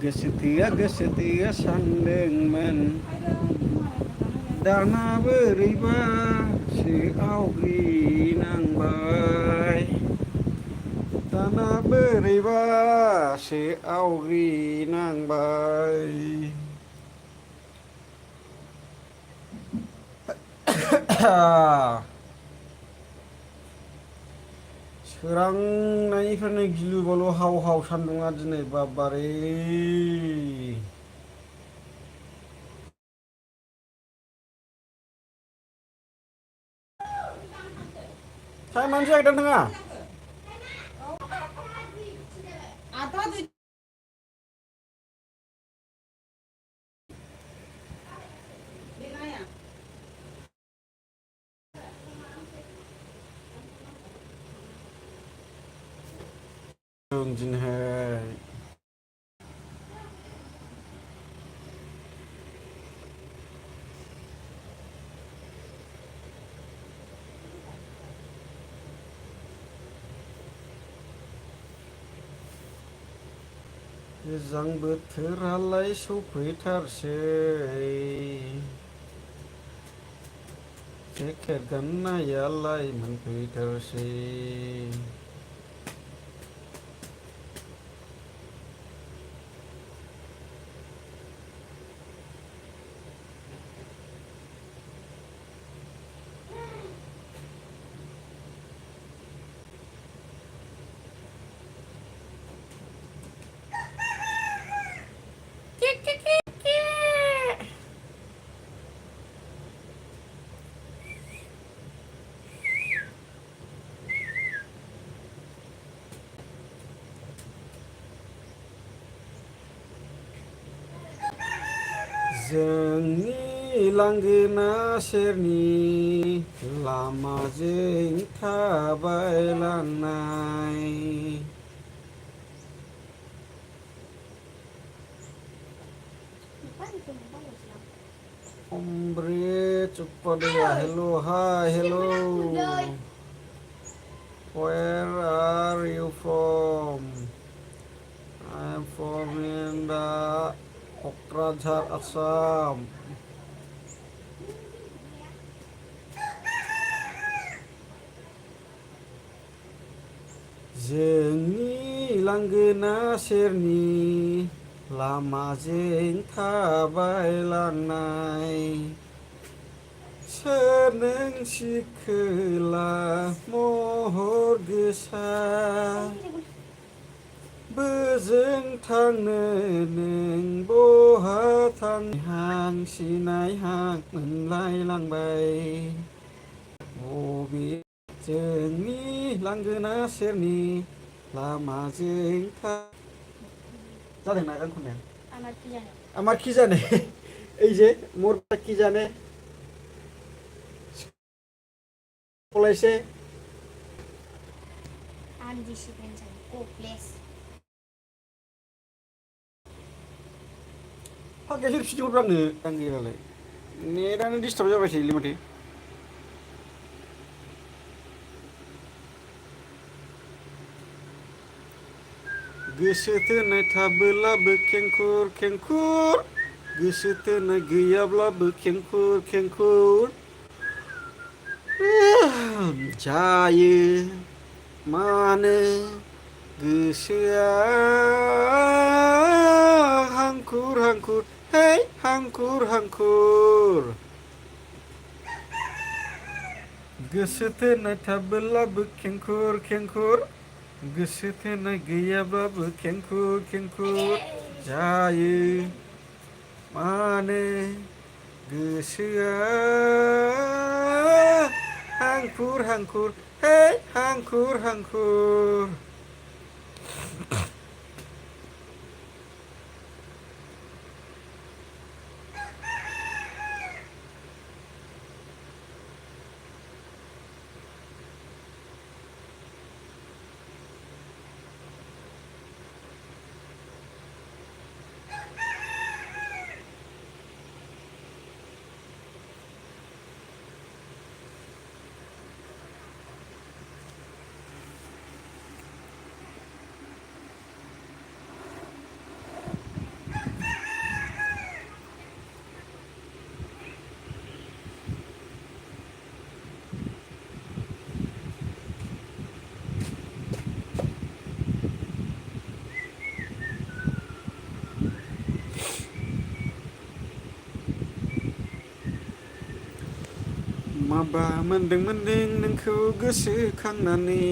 Gesetia sandengmen Dana beriba si augi nangbai Dana beriba si augi nangbai सोरांनायनिफ्रायनो गिलु बालु हाव हाव सान्दुङा दिनै बाबारे टाइमानो जायाखै नोंथाङा जों दिनैहाय गोजां बोथोरालाय सफैथारसै जेकेट गाननायालाय मोनफैथारसै जोंनि लांगोना सेरनि लामाजों थाबायलांनाय Hombre, chupadilla. Hello, hi, hello. Where are you from? I'm from in the Kokrajhar, Assam. जोंनि लांगोना सेरनि लामाजों थाबायलांनाय सोर नों सिखोला महर गोसा बोजों थांनो नों बहा थां हां सिनाय हां मोनलायलांबाय बबे जोंनि लांगोना सेरनि लामाजों जादोंना गान खननाया আমার কি জানে এই যে মোরটা কি জানে পলাইছে আনডিসিপ্লিন ও প্লেস फाग्लाया सोर फिदिंहरब्रा आंनो आं गैयालाय नेटानो डिस्टार्ब जाबाय थायोलै माथो गोसो थोनाय थाबोलाबो खेंखुर खेंखुर गोसो थोनाय गैयाब्लाबो खेंखुर खेंखुर जायो मानो गोसोआ हांखुर हांखुर हे हांखुर हांखुर गोसो थोनाय थाबोलाबो खेंखुर खेंखुर गोसो थोनाय गैयाब्लाबो खेंखुर खेंखुर जायो मानो गोसोआ हांखुर हांखुर हे हांखुर हांखुर माबा मोनदों नोंखौ गोसोखांनानै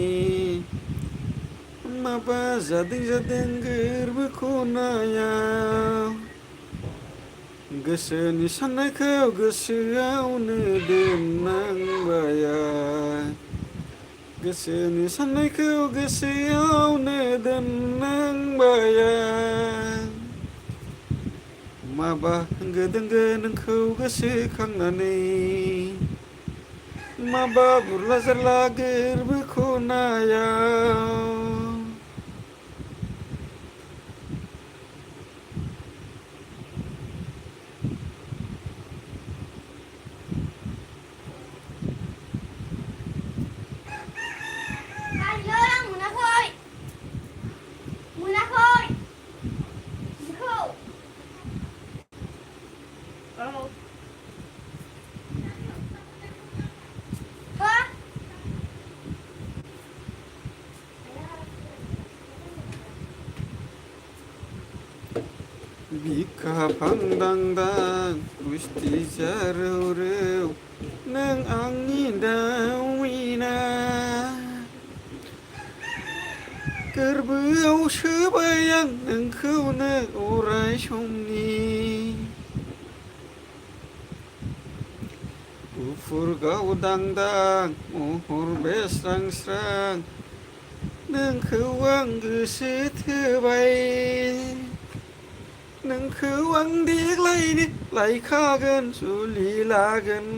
माबा जादों गोरबो खनायाव गोसोनि साननायखौ गोसोआवनो दोननांबाया गोसोनि साननायखौ गोसोआवनो दोननांबाया माबा होंगो दोंगो नोंखौ गोसोखांनानै माबा बुरला जारला गोरबो खनायाव बिखा फांदांदां गुस्थि जारौ रौ नों आंनि दाउ मैना गोरबोआव सोबाय आं नोंखौनो अराय समनि गुफुर गावदांदां महर बेस्रां नोंखौ आं गोसो थोबाय नोंखौ आं देग्लायनो लायखागोन जुलि लागोन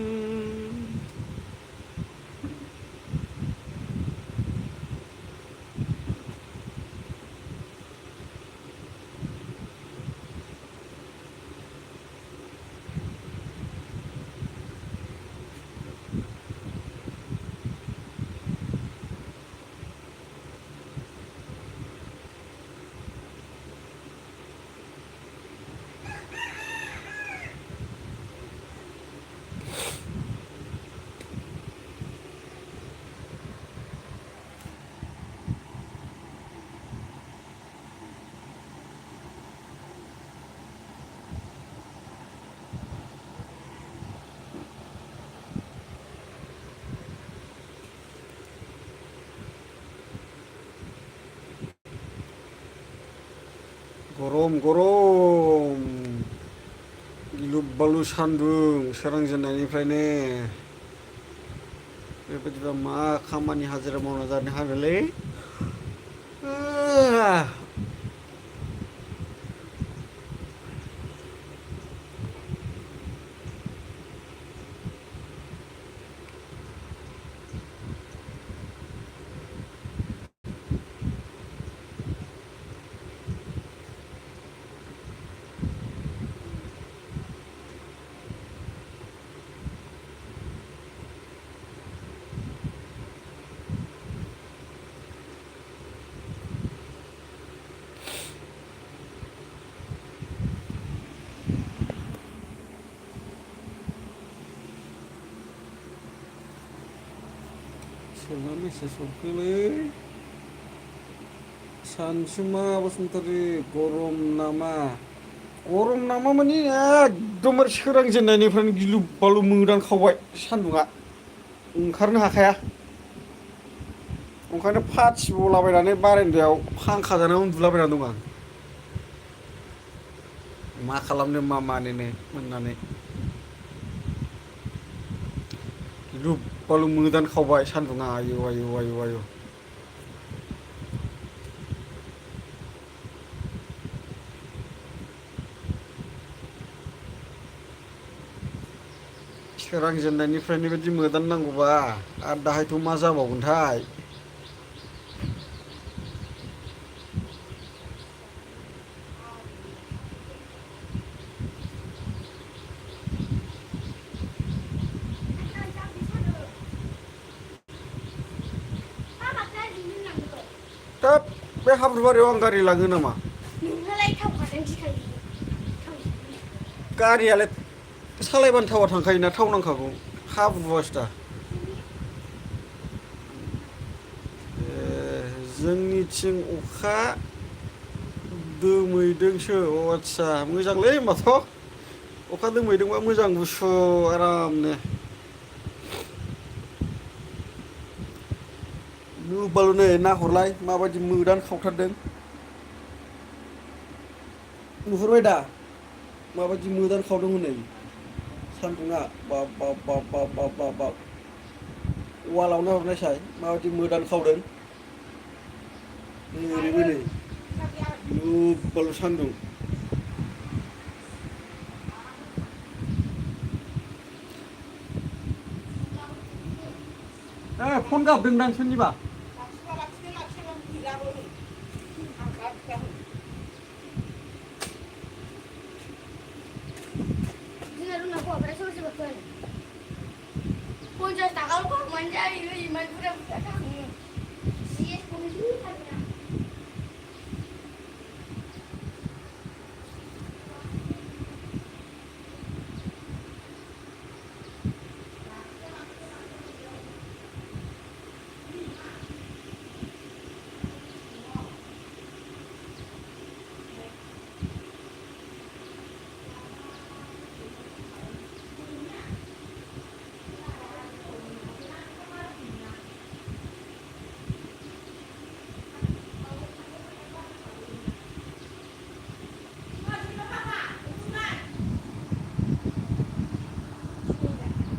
गरम गिलु बालु सान्दुं सोरांजेननायनिफ्रायनो बेबायदिबा मा खामानि हाजिरा मावना जानो हानोलै सोरना मेसेज हरखोलै सानसुमा बसुमतारी गरम नामा माने एकदमबारे सोरांजेननायनिफ्रायनो गिलु बालु मोदानखावबाय सान्दुङा ओंखारनो हाखाया ओंखायनो फाथि बलाबायनानै बारान्दायाव फांखा जानानै उन्दुलाबायनानै दं आं मा खालामनो मा मानोनो मोननानै गिलु बालु मोदानखावबाय सान्दुङा आयु सोरांजेननायनिफ्रायनो बिदि मोदान नांगौबा आरो दाहायथ' मा जाबावगोनथाय हाब बे हाब्रुबारियाव आं गारि लाङो नामा गारियालाय सालायबानो थावा थांखायोना थाव नांखागौ हाब्रुवासो दा जोंनिथिं अखा दोमैदोंसो आदसा मोजांलै होमबाथ' अखा दोमैदोंबा मोजां गुसु आरामनो नुबाल' नै नाहरलाय माबायदि मोदान खावथारदों नुहुरबाय दा माबायदि मोदान खावदों हनै सान्दुङा बाब बाब बाब बाब बाब बाब बाब वालाव नाहरनायसाय माबायदि मोदान खावदों ओरैबो नै नुबाल' सान्दुं फन गाबदोंदां सोरनिबा Dengar dulu aku apa sih betul. Pun just takal kok manja ini iman udah kamu. Sih, kamu sih kan.